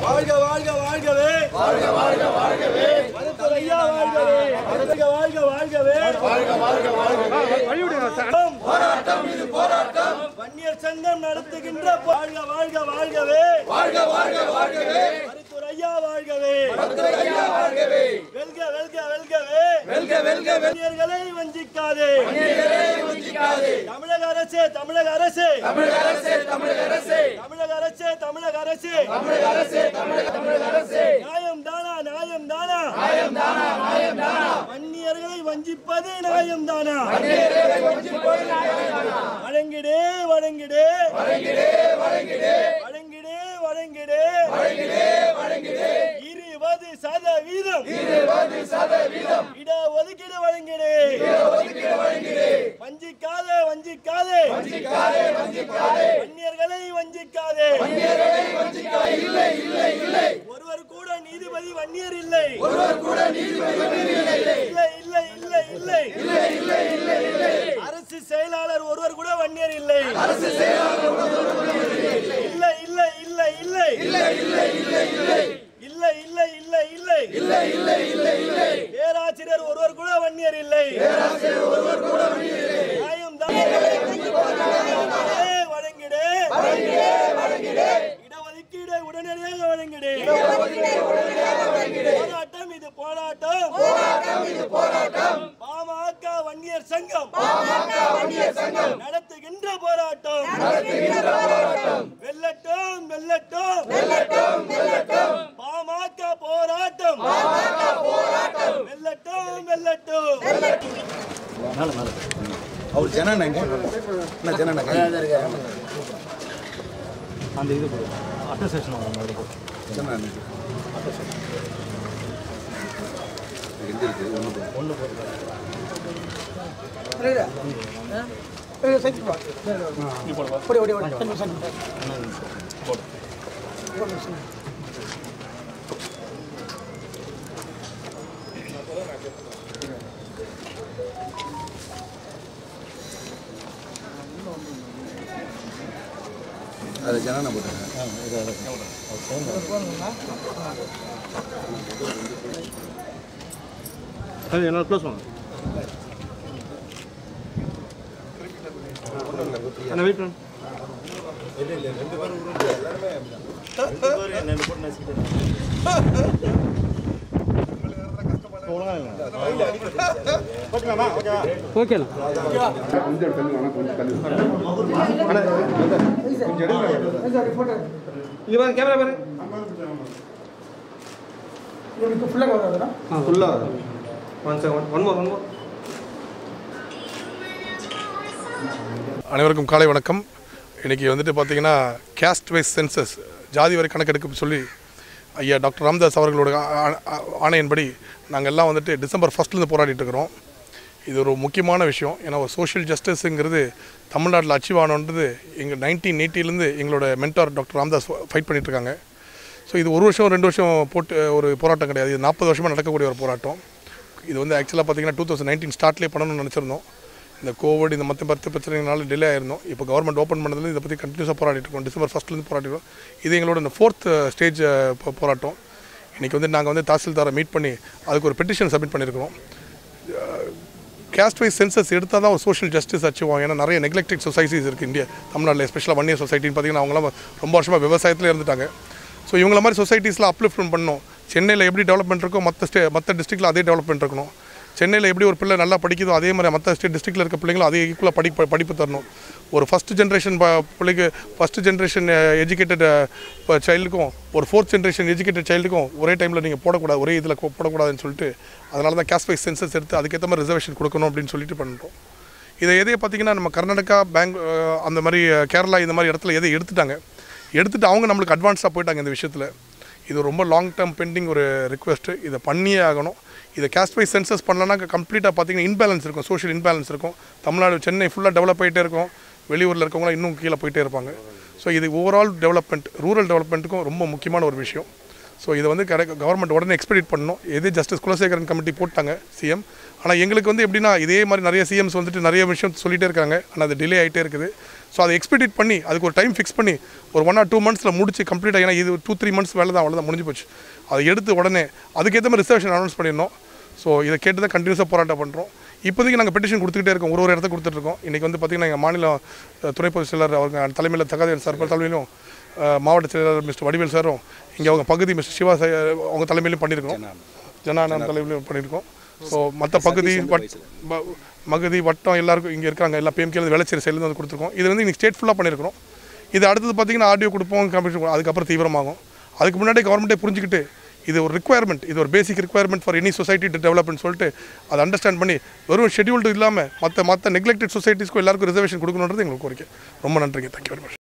வாழ்க வாழ்க வாழ்கவே வாழ்க வாழ்க வாழ்கவே மருத்துவர் ஐயா வாழ்கவே வாழ்க வாழ்க வாழ்கவே வாழ்க வாழ்க வாழ்கவே போராட்டம் இது போராட்டம் வன்னியர் சங்கம் நடத்துகின்ற வாழ்க வாழ்க வாழ்கவே வாழ்க வாழ்க வாழ்கவே மருத்துவர் ஐயா வாழ்கவே மருத்துவர் ஐயா வாழ்கவே வெல்க வெல்க வெல்கவே வெல்க வெல்க வன்னியர்களை வஞ்சிக்காதே வன்னியர்களை வஞ்சிக்காதே தமிழக அரசே தமிழக அரசே தமிழக அரசே தமிழக அரசே தமிழக அரசே தமிழக அரசே தமிழக அரசே தமிழக அரசே நியாயம் தானா நியாயம் தானா நியாயம் தானா நியாயம் தானா வன்னியர்களை வஞ்சிப்பது நியாயம் தானா வன்னியர்களை வஞ்சிப்பது நியாயம் தானா வழங்கிடே வழங்கிடே வழங்கிடே வழங்கிடே வழங்கிடே வழங்கிடே வழங்கிடே வழங்கிடே 20% இட ஒதுக்கீடு வழங்கிடே வஞ்சிக்காதே வஞ்சிக்காதே வஞ்சிக்காதே வஞ்சிக்காதே வன்னியர்களை வஞ்சிக்காதே வன்னியர்களை வஞ்சிக்காதே இல்லை இல்லை இல்லை ஒருவர் கூட நீதிபதி வன்னியர் இல்லை ஒருவர் கூட நீதிபதி வன்னியர் இல்லை இல்லை இல்லை இல்லை இல்லை இல்லை இல்லை இல்லை அரசு செயலாளர் ஒருவர் கூட வன்னியர் இல்லை அரசு செயலாளர் ஒருவர் கூட வன்னியர் இல்லை இல்லை இல்லை இல்லை இல்லை இல்லை இல்லை இல்லை இல்லை இல்லை இல்லை இல்லை இல்லை இல்லை இல்லை இல்லை பேராசிரியர் ஒருவர் கூட வன்னியர் இல்லை பேராசிரியர் ஒருவர் கூட வன்னியர் இல்லை நியாயம் தான் வழங்கிடே வழங்கிடே வழங்கிடே இடஒதுக்கீடு உடனடியாக வழங்கிடே போராட்டம் இது போராட்டம் போராட்டம் இது போராட்டம் பாமக வன்னியர் சங்கம் பாமக வன்னியர் சங்கம் நடத்துகின்ற போராட்டம் நடத்துகின்ற போராட்டம் வெல்லட்டும் வெல்லட்டும் வெல்லட்டும் வெல்லட்டும் பாமக போராட்டம் பாமக போராட்டம் வெல்லட்டும் வெல்லட்டும் அவர் ஜனநாயக என்ன ஜனநாயக அந்த இது அட்டஸ்டேஷன் வாங்க ஜனநாயக ஒன்று அது ஜனநாயகம் போட்டாங்க அது என்ன க்ளோஸ் வாங்க அண்ணா வெயிட் பண்ணு ரெண்டு பேரும் எல்லாரும் என்ன போட்டு நசிக்கிட்டு அனைவருக்கும் காலை வணக்கம். இன்றைக்கி வந்துட்டு பார்த்திங்கன்னா கேஸ்ட் வைஸ் சென்சஸ் ஜாதி வரை கணக்கெடுக்க சொல்லி ஐயா டாக்டர் ராமதாஸ் அவர்களோட ஆணையின்படி நாங்கள் எல்லாம் வந்துட்டு டிசம்பர் 1 போராடிட்டு இருக்கிறோம். இது ஒரு முக்கியமான விஷயம். ஏன்னா ஒரு சோஷியல் ஜஸ்டிஸுங்கிறது தமிழ்நாட்டில் அச்சீவ் ஆனோன்றது எங்கள் 1980 எங்களோட மென்டார் டாக்டர் ராமதாஸ் ஃபைட் பண்ணிகிட்ருக்காங்க. ஸோ இது ஒரு வருஷம் 2 வருஷம் போட்டு ஒரு போராட்டம் கிடையாது. இது 40 வருஷமாக நடக்கக்கூடிய ஒரு போராட்டம். இது வந்து ஆக்சுவலாக பார்த்திங்கன்னா 2019 ஸ்டார்ட்லேயே பண்ணணும்னு நினச்சிருந்தோம். இந்த கோவிட் இந்த மற்ற பிரச்சனைகளால் டிலே ஆயிருந்தோம். இப்போ கவர்மெண்ட் ஓப்பன் பண்ணதுலேருந்து இதை பற்றி கண்டினியூஸாக போராடிட்டு இருக்கோம். டிசம்பர் 1 போராடிட்டோம். இது எங்களோட இந்த 4th ஸ்டேஜ் போராட்டம். இன்றைக்கி வந்து நாங்கள் வந்து தாசில்தாரை மீட் பண்ணி அதுக்கு ஒரு பெட்டிஷன் சப்மிட் பண்ணியிருக்கிறோம். கேஸ்ட் வைஸ் சென்சஸ் எடுத்தால் தான் ஒரு சோஷியல் ஜஸ்டிஸ் அச்சீவ் ஆகும். ஏன்னா நிறைய நெக்லெக்டட் சொசைட்டிஸ் இருக்குது இந்தியா தமிழ்நாட்டில், எஸ்பெஷலாக வன்னியர் சொசைட்டின்னு பார்த்திங்கன்னா அவங்களாம் ரொம்ப வருஷமாக விவசாயத்தில் இருந்துட்டாங்க. ஸோ இவங்கள மாதிரி சொசைட்டிஸில் அப்லிஃப்ட்மெண்ட் பண்ணணும். சென்னையில் எப்படி டெவலப்மெண்ட் இருக்கோ மற்ற டிஸ்ட்ரிக்டில் அதே டெவலப்மெண்ட் இருக்கணும். சென்னையில் எப்படி ஒரு பிள்ளை நல்லா படிக்குதோ அதே மாதிரி மற்ற டிஸ்ட்ரிக்டில் இருக்க பிள்ளைங்களும் அதே ஈக்குவலாக படிப்பு தரணும். ஒரு ஃபஸ்ட் ஜென்ரேஷன் பிள்ளைக்கு ஃபஸ்ட்டு ஜென்ரேஷன் எஜுகேட்டட் சைல்டுக்கும் ஒரு 4th ஜென்ரேஷன் எஜுகேட்டட் சைல்டுக்கும் ஒரே டைமில் நீங்கள் போடக்கூடாது, ஒரே இதில் போடக்கூடாதுன்னு சொல்லிட்டு அதனால தான் கேஸ்ட் வைஸ் சென்சஸ் எடுத்து அதுக்கேற்ற மாதிரி ரிசர்வேஷன் கொடுக்கணும் அப்படின்னு சொல்லிட்டு பண்ணுறோம். இதை எதே பார்த்திங்கன்னா நம்ம கர்நாடகா, அந்த மாதிரி கேரளா இந்த மாதிரி இடத்துல எதை எடுத்துகிட்டு அவங்க நம்மளுக்கு அட்வான்ஸாக போயிட்டாங்க இந்த விஷயத்தில். இது ரொம்ப லாங் டேர்ம் பெண்டிங் ஒரு ரிக்வெஸ்ட்டு. இதை பண்ணியே ஆகணும். இதை கேஸ்ட் வைஸ் சென்சஸ் பண்ணலன்னா கம்ப்ளீட்டாக பார்த்திங்கன்னா இன்பேலன்ஸ் இருக்கும், சோஷியல் இன்பேலன்ஸ் இருக்கும். தமிழ்நாடு சென்னை ஃபுல்லாக டெவலப் ஆகிட்டே இருக்கும், வெளியூரில் இருக்கவங்களாம் இன்னும் கீழே போயிட்டே இருப்பாங்க. ஸோ இது ஓவரால் டெவலப்மெண்ட், ரூரல் டெவலப்மெண்ட்டுக்கும் ரொம்ப முக்கியமான ஒரு விஷயம். ஸோ இதை வந்து கவர்மெண்ட் உடனே எக்ஸ்பெடிட் பண்ணணும். எது ஜஸ்டிஸ் குலசேகரன் கமிட்டி போட்டாங்க சிஎம். ஆனால் எங்களுக்கு வந்து எப்படின்னா இதே மாதிரி நிறைய சிஎம்ஸ் வந்துட்டு நிறைய விஷயம் சொல்லிகிட்டே இருக்காங்க. ஆனால் அது டிலே ஆகிட்டே இருக்குது. ஸோ அதை எக்ஸ்பெடிட் பண்ணி அதுக்கு ஒரு டைம் ஃபிக்ஸ் பண்ணி ஒரு 1 or 2 months முடிச்சு கம்ப்ளீட்டாக, ஏன்னா இது 2-3 months வேலை தான், அவ்வளோதான் முடிஞ்சு போச்சு. அதை எடுத்து உடனே அதுக்கேற்ற மாதிரி ரிசர்வேஷன் அனௌன்ஸ் பண்ணியிருந்தோம். ஸோ இதை கேட்டு தான் கண்டினியூஸாக போராட்டம் பண்ணுறோம். இப்போதைக்கு நாங்கள் பெட்டிஷன் கொடுத்துக்கிட்டே இருக்கோம், ஒரு இடத்த கொடுத்துட்ருக்கோம். இன்றைக்கி வந்து பார்த்திங்கன்னா எங்கள் மாநில துணை பொதுச் செயலர் அவங்க தலைமையில் தகாதேவன் சார் தலைமையிலும், மாவட்ட செயலர் மிஸ்டர் வடிவேல் சாரும், இங்கே அவங்க பகுதி மிஸ்டர் சிவா அவங்க தலைமையிலும் பண்ணியிருக்கோம், ஜனானம் தலைமையிலும் பண்ணியிருக்கோம். ஸோ மற்ற பகுதி வட்டம் எல்லாருக்கும் இங்கே இருக்காங்க, எல்லா பிஎம்கே வேளச்சேரி சைட்லேருந்து வந்து கொடுத்துருக்கோம். இது வந்து இன்றைக்கி ஸ்டேட் ஃபுல்லாக பண்ணியிருக்கிறோம். இது அடுத்தது பார்த்திங்கன்னா ஆடியோ கொடுப்போம், கமிஷன், அதுக்கப்புறம் தீவிரமாகும். அதுக்கு முன்னாடி கவர்மெண்ட்டே புரிஞ்சுக்கிட்டு இது ஒரு ரிக்குவயர்மெண்ட், இது ஒரு basic requirement for any society to டெவலப்னு சொல்லிட்டு அதை அண்டர்ஸ்டாண்ட் பண்ணி வெறும் ஷெட்யூல்டு இல்லாமல் மற்ற நெக்லெக்டட் சொசைட்டிஸ்க்கும் எல்லாருக்கும் ரிசர்வேஷன் கொடுக்கணுன்றது எங்களுக்கு கோரிக்கை. ரொம்ப நன்றிங்க. Thank you very much.